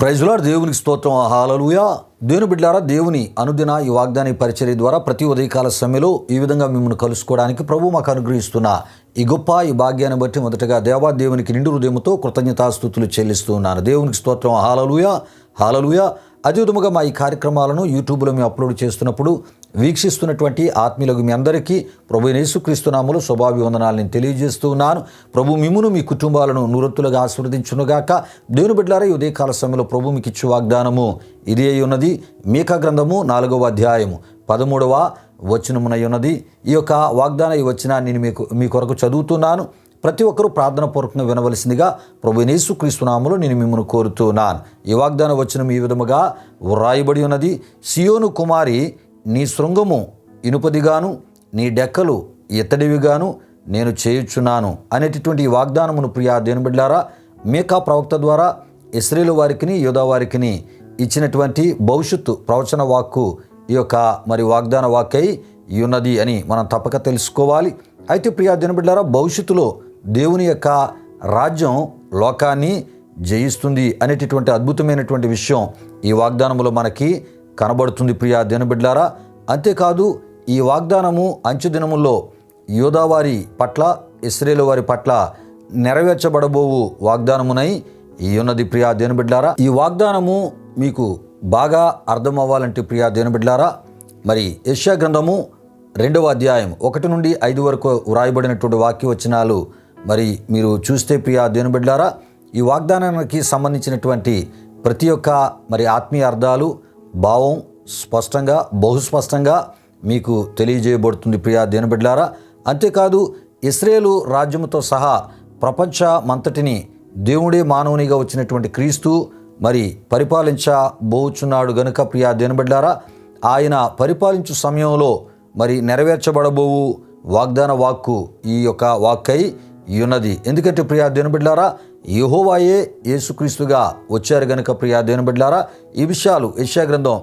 Praise lord. దేవునికి స్తోత్రం. హల్లెలూయా. దేవుని బిడ్డలారా, దేవుని అనుదిన ఈ వాగ్దాన పరిచర్య ద్వారా ప్రతి ఉదయకాల సమయంలో ఈ విధంగా మిమ్మల్ని కలుసుకోవడానికి ప్రభు మాకు అనుగ్రహిస్తున్న ఈ గొప్ప ఈ భాగ్యాన్ని బట్టి మొదటగా దేవునికి నిండు హృదయంతో కృతజ్ఞతాస్తుతులు చెల్లిస్తూ ఉన్నాను. దేవునికి స్తోత్రం. హల్లెలూయా, హల్లెలూయా. అదేవిధముగా మా ఈ కార్యక్రమాలను యూట్యూబ్లో మేము అప్లోడ్ చేస్తున్నప్పుడు వీక్షిస్తున్నటువంటి ఆత్మీయులకు మీ అందరికీ ప్రభు యేసుక్రీస్తు నామములో శుభాభివందనాలను నేను తెలియజేస్తూ ఉన్నాను. ప్రభు మిమ్మును మీ కుటుంబాలను నూరొత్తులుగా ఆశీర్వదించునుగాక. దేవుని బిడ్డలారా, ఈ ఉదయకాల సమయంలో ప్రభు మీకు ఇచ్చు వాగ్దానము ఇది అయి ఉన్నది. మీకా గ్రంథము 4వ అధ్యాయము 13వ వచనమునై ఉన్నది. ఈ యొక్క వాగ్దాన ఈ వచనాన్ని నేను మీ కొరకు చదువుతున్నాను. ప్రతి ఒక్కరూ ప్రార్థన పూర్వకంగా వినవలసిందిగా ప్రభు యేసుక్రీస్తు నామములో నేను మిమ్మల్ని కోరుతున్నాను. ఈ వాగ్దాన వచనం ఈ విధముగా వ్రాయబడి ఉన్నది. సియోను కుమారి, నీ శృంగము ఇనుపదిగాను నీ డెక్కలు ఇత్తడివిగాను నేను చేయుచున్నాను అనేటటువంటి ఈ వాగ్దానమును ప్రియా దేవుని బిడ్డలారా, మీకా ప్రవక్త ద్వారా ఇశ్రాయేలు వారికిని యూదా వారికిని ఇచ్చినటువంటి భవిష్యత్తు ప్రవచన వాక్కు ఈ యొక్క వాగ్దాన వాక్కై ఉన్నది అని మనం తప్పక తెలుసుకోవాలి. అయితే ప్రియా దేవుని బిడ్డలారా, భవిష్యత్తులో దేవుని యొక్క రాజ్యం లోకాన్ని జయిస్తుంది అనేటటువంటి అద్భుతమైనటువంటి విషయం ఈ వాగ్దానములో మనకి కనబడుతుంది ప్రియా దేవుని బిడ్డలారా. అంతేకాదు, ఈ వాగ్దానము అంచె దినముల్లో యూదా వారి పట్ల ఇశ్రాయేలు వారి పట్ల నెరవేర్చబడబోవు వాగ్దానమునై ఉన్నది ప్రియా దేవుని బిడ్డలారా. ఈ వాగ్దానము మీకు బాగా అర్థం అవ్వాలంటే ప్రియా దేవుని బిడ్డలారా, యెషయా గ్రంథము 2వ అధ్యాయం 1 నుండి 5 వరకు వ్రాయబడినటువంటి వాక్యవచనాలు మీరు చూస్తే ప్రియా దేవుని బిడ్డలారా, ఈ వాగ్దానానికి సంబంధించినటువంటి ప్రతి ఒక్క ఆత్మీయ అర్థాలు భావం స్పష్టంగా బహుస్పష్టంగా మీకు తెలియజేయబడుతుంది ప్రియా దేవుని బిడ్డలారా. అంతేకాదు, ఇశ్రాయేలు రాజ్యముతో సహా ప్రపంచమంతటిని దేవుడే మానవునిగా వచ్చినటువంటి క్రీస్తు పరిపాలించబోచున్నాడు గనుక ప్రియా దేవుని బిడ్డలారా, ఆయన పరిపాలించు సమయంలో నెరవేర్చబడబోవు వాగ్దాన వాక్కు ఈ యొక్క వాక్కై ఉన్నది. ఎందుకంటే ప్రియా దేవుని బిడ్డలారా, యెహోవాయే యేసుక్రీస్తుగా వచ్చారు గనుక ప్రియా దేవుని బిడ్డలారా, ఈ విషయాలు యెషయా గ్రంథం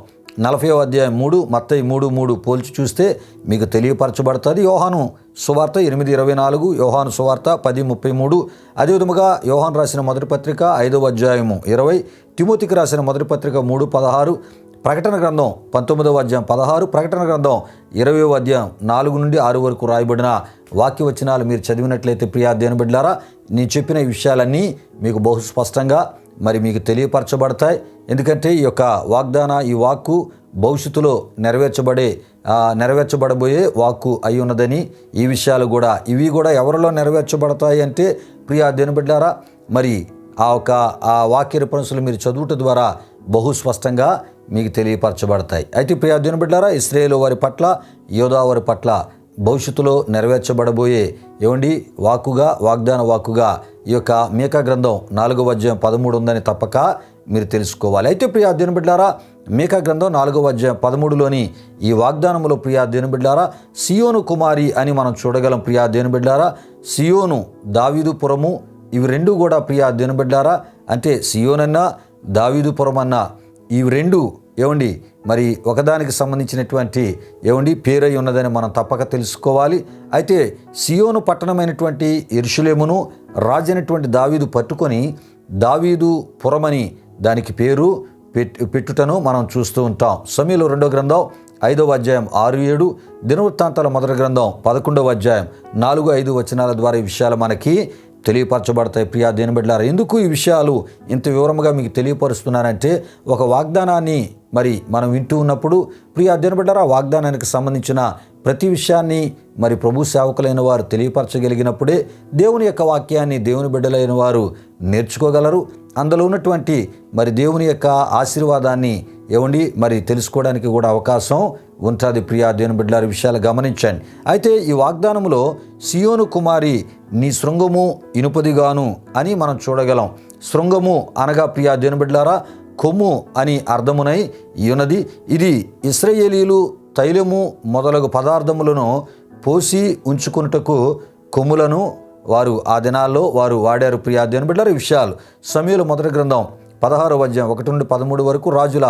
40వ అధ్యాయం 3, మత్తయి 3:3 పోల్చి చూస్తే మీకు తెలియపరచబడుతుంది. యోహాను సువార్త 8:24, యోహాను సువార్త 10:33, అదేవిధముగా యోహాను రాసిన మొదటి పత్రిక 5వ అధ్యాయము 20, తిమోతికి రాసిన మొదటి పత్రిక 3:16, ప్రకటన గ్రంథం 19వ అధ్యాయం 16, ప్రకటన గ్రంథం 20వ అధ్యాయం 4 నుండి 6 వరకు రాయబడిన వాక్యవచనాలు మీరు చదివినట్లయితే ప్రియా దేవుని బిడ్డలారా, నేను చెప్పిన ఈ విషయాలన్నీ మీకు బహుస్పష్టంగా మీకు తెలియపరచబడతాయి. ఎందుకంటే ఈ యొక్క వాగ్దాన ఈ వాక్కు భవిష్యత్తులో నెరవేర్చబడబోయే వాక్కు అయి ఉన్నదని, ఈ విషయాలు కూడా ఇవి కూడా ఎవరిలో నెరవేర్చబడతాయి అంటే ప్రియా దేవుని బిడ్డలారా, ఆ వాక్య రిఫరెన్సులు మీరు చదువుట ద్వారా బహుస్పష్టంగా మీకు తెలియపరచబడతాయి. అయితే ప్రియా దేవుని బిడ్డలారా, ఇశ్రాయేలు వారి పట్ల యూదా వారి పట్ల భవిష్యత్తులో నెరవేర్చబడబోయే వాగ్దాన వాక్కుగా ఈ యొక్క మీకా గ్రంథం 4వ అధ్యాయం 13 ఉందని తప్పక మీరు తెలుసుకోవాలి. అయితే ప్రియా దేవుని బిడ్డలారా, మీకా గ్రంథం 4వ అధ్యాయం 13లోని ఈ వాగ్దానములో ప్రియా దేవుని బిడ్డలారా, సియోను కుమారి అని మనం చూడగలం. ప్రియా దేవుని బిడ్డలారా, సియోను, దావీదుపురము, ఇవి రెండు కూడా ప్రియా దేవుని బిడ్డలారా, అంటే సియోనన్నా దావీదుపురం అన్నా ఇవి రెండు ఒకదానికి సంబంధించినటువంటి పేరై ఉన్నదని మనం తప్పక తెలుసుకోవాలి. అయితే సియోను పట్టణమైనటువంటి యెరూషలేమును రాజైనటువంటి దావీదు పట్టుకొని దావీదు పురమని దానికి పేరు పెట్టుటను మనం చూస్తూ ఉంటాం. సమూయేలు 2వ గ్రంథం 5వ అధ్యాయం 6-7, దినవృత్తాంతాల మొదటి గ్రంథం 11వ అధ్యాయం 4-5 వచనాల ద్వారా ఈ విషయాలు మనకి తెలియపరచబడతాయి. ప్రియా దేవుని బిడ్డలారా, ఎందుకు ఈ విషయాలు ఇంత వివరంగా మీకు తెలియపరుస్తున్నానంటే, ఒక వాగ్దానాన్ని మనం వింటూ ఉన్నప్పుడు ప్రియా దేవుని బిడ్డలారా, వాగ్దానానికి సంబంధించిన ప్రతి విషయాన్ని ప్రభు సేవకులైన వారు తెలియపరచగలిగినప్పుడే దేవుని యొక్క వాక్యాన్ని దేవుని బిడ్డలైన వారు నేర్చుకోగలరు. అందులో ఉన్నటువంటి దేవుని యొక్క ఆశీర్వాదాన్ని తెలుసుకోవడానికి కూడా అవకాశం ఉంటుంది. ప్రియా దేవుని బిడ్డలారా, విషయాలు గమనించండి. అయితే ఈ వాగ్దానములో సియోను కుమారి, నీ శృంగము ఇనుపదిగాను అని మనం చూడగలం. శృంగము అనగా ప్రియా దేవుని బిడ్డలారా, కొమ్ము అని అర్థమునై ఉన్నది. ఇది ఇశ్రాయేలీయులు తైలము మొదలగు పదార్థములను పోసి ఉంచుకున్నటకు కొమ్ములను వారు ఆ దినాల్లో వారు వాడారు. ప్రియా దేవుని బిడ్డలారా, ఈ విషయాలు సమూయేలు మొదటి గ్రంథం 16వ అధ్యాయం 1 నుండి 13 వరకు, రాజుల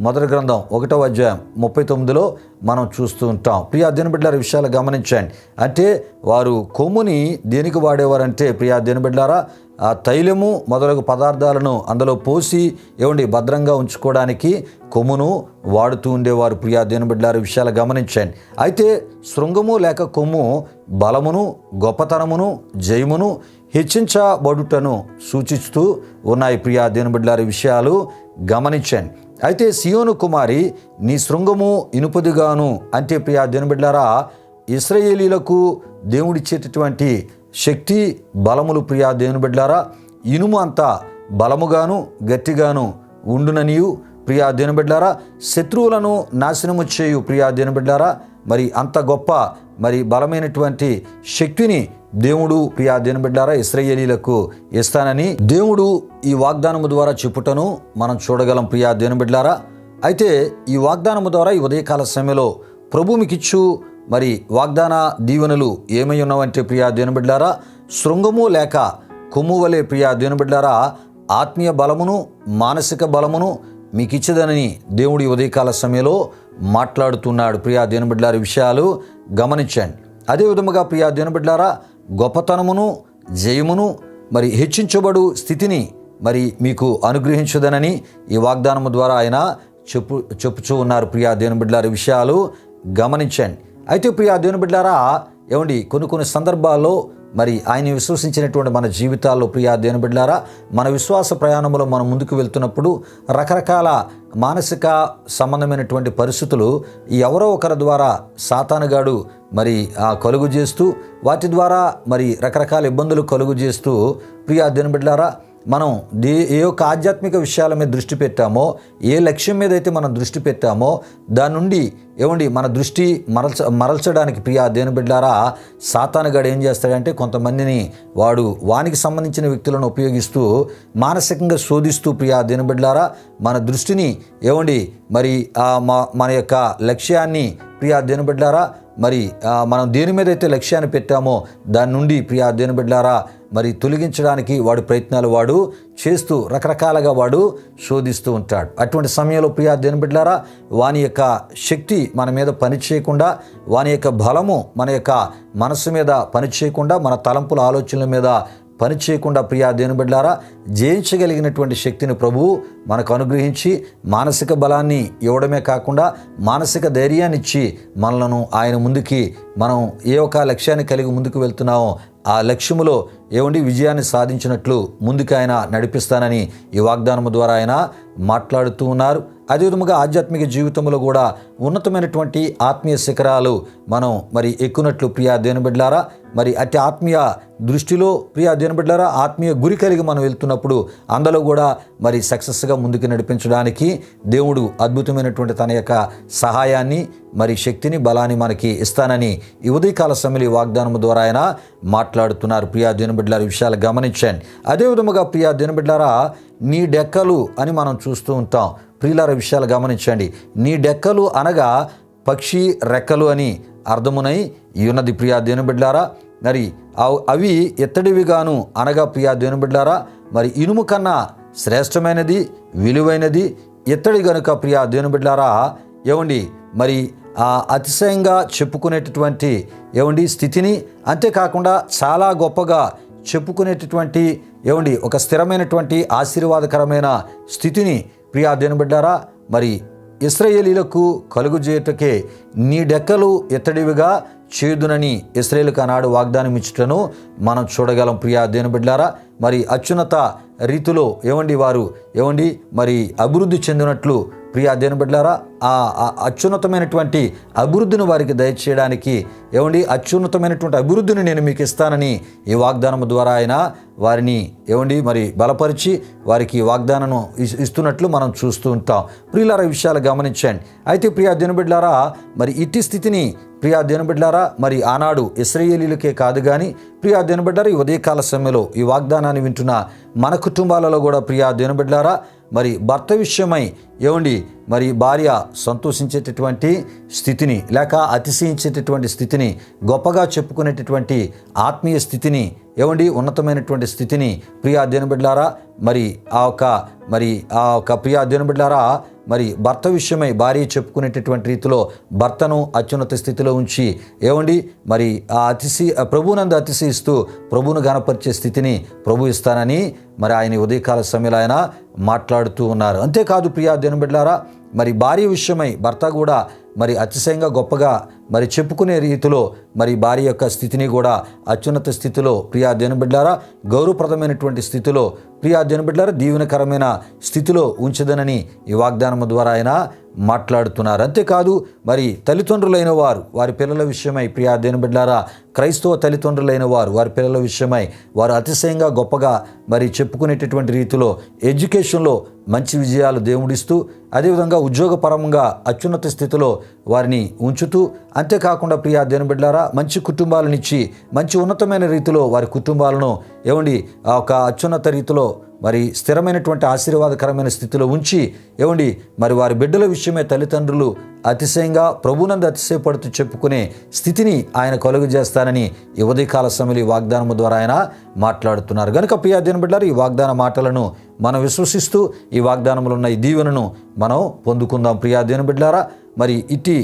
మొదటి గ్రంథం 1వ అధ్యాయం 39లో మనం చూస్తూ ఉంటాం. ప్రియా దేవుని బిడ్డలారా, విషయాలు గమనించండి. అంటే వారు కొమ్ముని దేనికి వాడేవారంటే ప్రియా దేవుని బిడ్డలారా, ఆ తైలము మొదలగు పదార్థాలను అందులో పోసి భద్రంగా ఉంచుకోవడానికి కొమ్మును వాడుతూ ఉండేవారు. ప్రియా దేవుని బిడ్డలారా, విషయాలు గమనించండి. అయితే శృంగము లేక కొమ్ము బలమును, గొప్పతనమును, జయమును, హెచ్చించబడుటను సూచిస్తూ ఉన్నాయి. ప్రియా దేవుని బిడ్డలారా, విషయాలు గమనించండి. అయితే సియోను కుమారి, నీ శృంగము ఇనుపదిగాను అంటే ప్రియా దేవుని బిడ్డలారా, ఇశ్రాయేలీలకు దేవుడిచ్చేటటువంటి శక్తి బలములు ప్రియా దేవుని బిడ్డలారా, ఇనుము అంత బలముగాను గట్టిగాను ఉండుననియు ప్రియా దేవుని బిడ్డలారా, శత్రువులను నాశనము చేయు ప్రియా దేవుని బిడ్డలారా, మరి అంత గొప్ప బలమైనటువంటి శక్తిని దేవుడు ప్రియా దేవుని బిడ్డలారా ఇశ్రాయేలీలకు ఇస్తానని దేవుడు ఈ వాగ్దానము ద్వారా చెప్పుటను మనం చూడగలం. ప్రియా దేవుని బిడ్డలారా, అయితే ఈ వాగ్దానము ద్వారా ఈ ఉదయకాల సమయంలో ప్రభు మీకిచ్చు వాగ్దాన దీవెనలు ఏమై ఉన్నవంటే ప్రియా దేవుని బిడ్డలారా, శృంగము లేక కొమ్ము వలె ప్రియా దేవుని బిడ్డలారా ఆత్మీయ బలమును, మానసిక బలమును మీకు ఇచ్చేదనని దేవుడి ఉదయకాల సమయంలో మాట్లాడుతున్నాడు. ప్రియా దేవుని బిడ్డలారా, విషయాలు గమనించండి. అదేవిధముగా ప్రియా దేవుని బిడ్డలారా, గొప్పతనమును, జయమును, హెచ్చించబడు స్థితిని మీకు అనుగ్రహించదనని ఈ వాగ్దానము ద్వారా ఆయన చెప్పుచూ ఉన్నారు. ప్రియా దేవుని బిడ్డలారా, విషయాలు గమనించండి. అయితే ప్రియా దేవుని బిడ్డలారా, కొన్ని సందర్భాల్లో ఆయన విశ్వసించినటువంటి మన జీవితాల్లో ప్రియా దేవుని బిడ్డలారా, మన విశ్వాస ప్రయాణంలో మనం ముందుకు వెళ్తున్నప్పుడు రకరకాల మానసిక సంబంధమైనటువంటి పరిస్థితులు ఎవరో ఒకరి ద్వారా సాతానుగాడు కలుగు చేస్తూ, వాటి ద్వారా రకరకాల ఇబ్బందులు కలుగు చేస్తూ ప్రియా దేవుని బిడ్డలారా, మనం ఏ యొక్క ఆధ్యాత్మిక విషయాల మీద దృష్టి పెట్టామో, ఏ లక్ష్యం మీద అయితే మనం దృష్టి పెట్టామో దాని నుండి మన దృష్టి మరల్చడానికి ప్రియా దేవుని బిడ్డలారా సాతానుగాడు ఏం చేస్తాడంటే కొంతమందిని వానికి సంబంధించిన వ్యక్తులను ఉపయోగిస్తూ మానసికంగా శోధిస్తూ ప్రియా దేవుని బిడ్డలారా మన దృష్టిని మన యొక్క లక్ష్యాన్ని ప్రియా దేవుని బిడ్డలారా మనం దేని మీద అయితే లక్ష్యాన్ని పెట్టామో దాని నుండి ప్రియా దేవుని బిడ్డలారా తొలగించడానికి వాడు ప్రయత్నాలు చేస్తూ రకరకాలుగా శోధిస్తూ ఉంటాడు. అటువంటి సమయంలో ప్రియా దేవుని బిడ్డలారా, వాని యొక్క శక్తి మన మీద పనిచేయకుండా, వాని యొక్క బలము మన యొక్క మనస్సు మీద పనిచేయకుండా, మన తలంపుల ఆలోచనల మీద పనిచేయకుండా ప్రియా దేవుని బిడ్డలారా జయించగలిగినటువంటి శక్తిని ప్రభువు మనకు అనుగ్రహించి మానసిక బలాన్ని ఇవ్వడమే కాకుండా మానసిక ధైర్యాన్ని ఇచ్చి మనలను ఆయన ముందుకి మనం ఏ ఒక లక్ష్యాన్ని కలిగి ముందుకు వెళ్తున్నామో ఆ లక్ష్యములో విజయాన్ని సాధించినట్లు ముందుకు ఆయన నడిపిస్తానని ఈ వాగ్దానము ద్వారా ఆయన మాట్లాడుతూ ఉన్నారు. అదేవిధముగా ఆధ్యాత్మిక జీవితంలో కూడా ఉన్నతమైనటువంటి ఆత్మీయ శిఖరాలు మనం ఎక్కునట్లు ప్రియా దేవుని బిడ్డలారా అట్టి ఆత్మీయ దృష్టిలో ప్రియా దేవుని బిడ్డలారా ఆత్మీయ గురి కలిగి మనం వెళ్తున్నప్పుడు అందులో కూడా సక్సెస్గా ముందుకు నడిపించడానికి దేవుడు అద్భుతమైనటువంటి తన యొక్క సహాయాన్ని శక్తిని బలాన్ని మనకి ఇస్తానని ఈ ఉదయకాల సమయంలో వాగ్దానము ద్వారా ఆయన మాట్లాడుతున్నారు. ప్రియా దేవుని బిడ్డలారా, విషయాలు గమనించండి. అదేవిధముగా ప్రియా దేవుని బిడ్డలారా, నీ డెక్కలు అని మనం చూస్తూ ఉంటాం. ప్రియులార, విషయాలు గమనించండి. నీ డెక్కలు అనగా పక్షి రెక్కలు అని అర్థమునై ఉన్నది ప్రియా దేవుని బిడ్డలారా. అవి ఎత్తడివిగాను అనగా ప్రియా దేవుని బిడ్డలారా ఇనుము కన్నా శ్రేష్టమైనది, విలువైనది ఎత్తడి గనుక ప్రియా దేవుని బిడ్డలారా అతిశయంగా చెప్పుకునేటటువంటి స్థితిని, అంతేకాకుండా చాలా గొప్పగా చెప్పుకునేటటువంటి ఒక స్థిరమైనటువంటి ఆశీర్వాదకరమైన స్థితిని ప్రియా దేవుని బిడ్డలారా ఇశ్రాయేలీలకు కలుగు చేయుటకే నీ డెక్కలు ఎత్తడివిగా చేదునని ఇశ్రాయేలుకు ఆనాడు వాగ్దానం ఇచ్చుటను మనం చూడగలం. ప్రియా దేవుని బిడ్డలారా అత్యున్నత రీతిలో వారు అభివృద్ధి చెందినట్లు ప్రియా దేవుని బిడ్డలారా ఆ అత్యున్నతమైనటువంటి అభివృద్ధిని వారికి దయచేయడానికి అత్యున్నతమైనటువంటి అభివృద్ధిని నేను మీకు ఇస్తానని ఈ వాగ్దానం ద్వారా ఆయన వారిని బలపరిచి వారికి వాగ్దానం ఇస్తున్నట్లు మనం చూస్తూ ఉంటాం. ప్రియులారా, విషయాలు గమనించండి. అయితే ప్రియా దేవుని బిడ్డలారా ఇట్టి స్థితిని ప్రియా దేవుని బిడ్డలారా ఆనాడు ఇశ్రాయేలీలకే కాదు కానీ ప్రియా దేవుని బిడ్డలారా ఈ ఉదయకాల సమయంలో ఈ వాగ్దానాన్ని వింటున్న మన కుటుంబాలలో కూడా ప్రియా దేవుని బిడ్డలారా మరి భర్త విషయమై మరి భార్య సంతోషించేటటువంటి స్థితిని, లేక అతిశయించేటటువంటి స్థితిని, గొప్పగా చెప్పుకునేటటువంటి ఆత్మీయ స్థితిని, ఉన్నతమైనటువంటి స్థితిని ప్రియా దేవుని బిడ్డలారా, మరి ఆ యొక్క ప్రియా దేవుని బిడ్డలారా, మరి భర్త విషయమై భార్య చెప్పుకునేటటువంటి రీతిలో భర్తను అత్యున్నత స్థితిలో ఉంచి మరి ఆ ప్రభువునందు అతిశయిస్తూ ప్రభువును గణపరిచే స్థితిని ప్రభు ఇస్తానని మరి ఆయన ఉదయకాల సమయంలో ఆయన మాట్లాడుతూ ఉన్నారు. అంతేకాదు ప్రియా దేవుని బిడ్డలారా, మరి భార్య విషయమై భర్త కూడా మరి అతిశయంగా గొప్పగా మరి చెప్పుకునే రీతిలో మరి భార్య యొక్క స్థితిని కూడా అత్యున్నత స్థితిలో ప్రియా దేవుని బిడ్డలారా, గౌరవప్రదమైనటువంటి స్థితిలో ప్రియా దేవుని బిడ్డలారా, దీవెనకరమైన స్థితిలో ఉంచదనని ఈ వాగ్దానం ద్వారా ఆయన మాట్లాడుతున్నారు. అంతేకాదు మరి తల్లిదండ్రులైన వారు వారి పిల్లల విషయమై ప్రియా దేవుని బిడ్డలారా, క్రైస్తవ తల్లిదండ్రులైన వారు వారి పిల్లల విషయమై వారు అతిశయంగా గొప్పగా మరి చెప్పుకునేటటువంటి రీతిలో ఎడ్యుకేషన్లో మంచి విజయాలు దేవుడిస్తూ, అదేవిధంగా ఉద్యోగపరంగా అత్యున్నత స్థితిలో వారిని ఉంచుతూ, అంతేకాకుండా ప్రియా దేవుని బిడ్డలారా, మంచి కుటుంబాలనిచ్చి మంచి ఉన్నతమైన రీతిలో వారి కుటుంబాలను ఆ ఒక అత్యున్నత రీతిలో మరి స్థిరమైనటువంటి ఆశీర్వాదకరమైన స్థితిలో ఉంచి మరి వారి బిడ్డల విషయమే తల్లిదండ్రులు అతిశయంగా ప్రభునందు అతిశయపడుతూ చెప్పుకునే స్థితిని ఆయన కలుగజేస్తానని ఈ ఉదయకాల సమయంలో ఈ వాగ్దానం ద్వారా ఆయన మాట్లాడుతున్నారు. కనుక ప్రియా దేవుని బిడ్డలారా, ఈ వాగ్దాన మాటలను మనం విశ్వసిస్తూ ఈ వాగ్దానంలో ఉన్న ఈ దీవెనను మనం పొందుకుందాం. ప్రియా దేవుని బిడ్డలారా, మరి ఇట్టి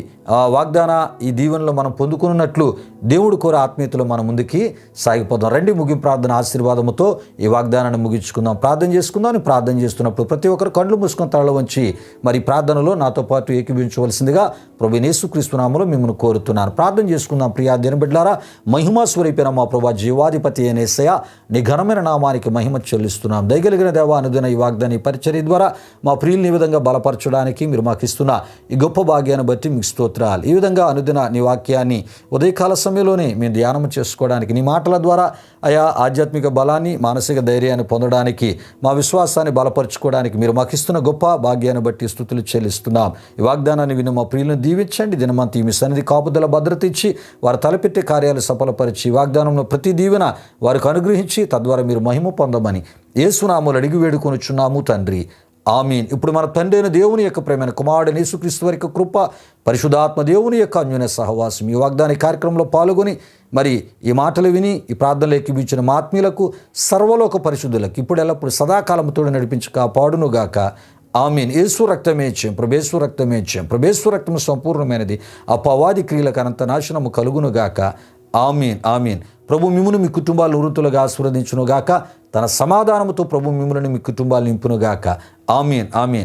వాగ్దాన ఈ దీవెనలో మనం పొందుకున్నట్లు దేవుడు కోరే ఆత్మీయతలో మనం ముందుకి సాగిపోదాం. రండి, ముగింపు ప్రార్థన ఆశీర్వాదముతో ఈ వాగ్దానాన్ని ముగించుకుందాం. ప్రార్థన చేసుకుందాం. ప్రార్థన చేస్తున్నప్పుడు ప్రతి ఒక్కరు కళ్ళు మూసుకొని తల వంచి మరి ప్రార్థనలో నాతో పాటు ఏకీభవించవలసిందిగా ప్రభువైన యేసుక్రీస్తు నామములో మిమ్మల్ని కోరుతున్నాను. ప్రార్థన చేసుకుందాం. ప్రియా దేవుని బిడ్డలారా, మహిమా స్వరూపైన మా ప్రభువా జీవాధిపతి అయిన యేసయ్య, నీ ఘనమైన నామానికి మహిమ చెల్లిస్తున్నాం. దయగలిగిన దేవా, అనుదిన ఈ వాగ్దాన పరిచర్య ద్వారా మా ప్రియుల్ని ఈ విధంగా బలపరచడానికి మీరు మాకు ఇస్తున్న ఈ గొప్ప భాగ్యాన్ని బట్టి మీకు స్తోత్రాలు. ఈ విధంగా అనుదిన నీ వాక్యాన్ని ఉదయకాల సమయంలోనే మేము ధ్యానం చేసుకోవడానికి, నీ మాటల ద్వారా అయా ఆధ్యాత్మిక బలాన్ని, మానసిక ధైర్యాన్ని పొందడానికి, మా విశ్వాసాన్ని బలపరచుకోవడానికి మీరు మాకు ఇస్తున్న గొప్ప భాగ్యాన్ని బట్టి స్తుతులు చెల్లిస్తున్నాం. ఈ వాగ్దానాన్ని విని మా ప్రియులను దీవించండి. దినమంతా మీ సన్నిధి కాపుదల భద్రత ఇచ్చి వారు తలపెట్టే కార్యాలు సఫలపరిచి వాగ్దానంలో ప్రతి దీవెన వారికి అనుగ్రహించి తద్వారా మీరు మహిమ పొందమని యేసు నామములో అడిగి వేడుకొనుచున్నాము తండ్రి, ఆమీన్. ఇప్పుడు మన తండ్రి అయిన దేవుని యొక్క ప్రేమైన కుమారుడైన యేసుక్రీస్తు వారి యొక్క కృప, పరిశుద్ధాత్మ దేవుని యొక్క అన్యోన్య సహవాసం ఈ వాగ్దాన కార్యక్రమంలో పాల్గొని మరి ఈ మాటలు విని ఈ ప్రార్థనలు ఎక్కిపించిన మా ఆత్మీయులకు, సర్వలోక పరిశుద్ధులకు ఇప్పుడు ఎల్లప్పుడు సదాకాలముతో నడిపించి కాపాడునుగాక. ఆమీన్. యేసు రక్తమే జయం, ప్రభేశ్వర రక్తమే జయం, ప్రభేశ్వర రక్తము సంపూర్ణమైనది, అపవాది క్రియలకు అనంత నాశనము కలుగునుగాక. ఆమీన్, ఆమీన్. ప్రభు మిమ్మును మీ కుటుంబాలు వృత్తులుగా ఆశీర్వదించునుగాక. తన సమాధానముతో ప్రభు మిమ్ములను మీ కుటుంబాలు నింపునుగాక. ఆమీన్, ఆమీన్.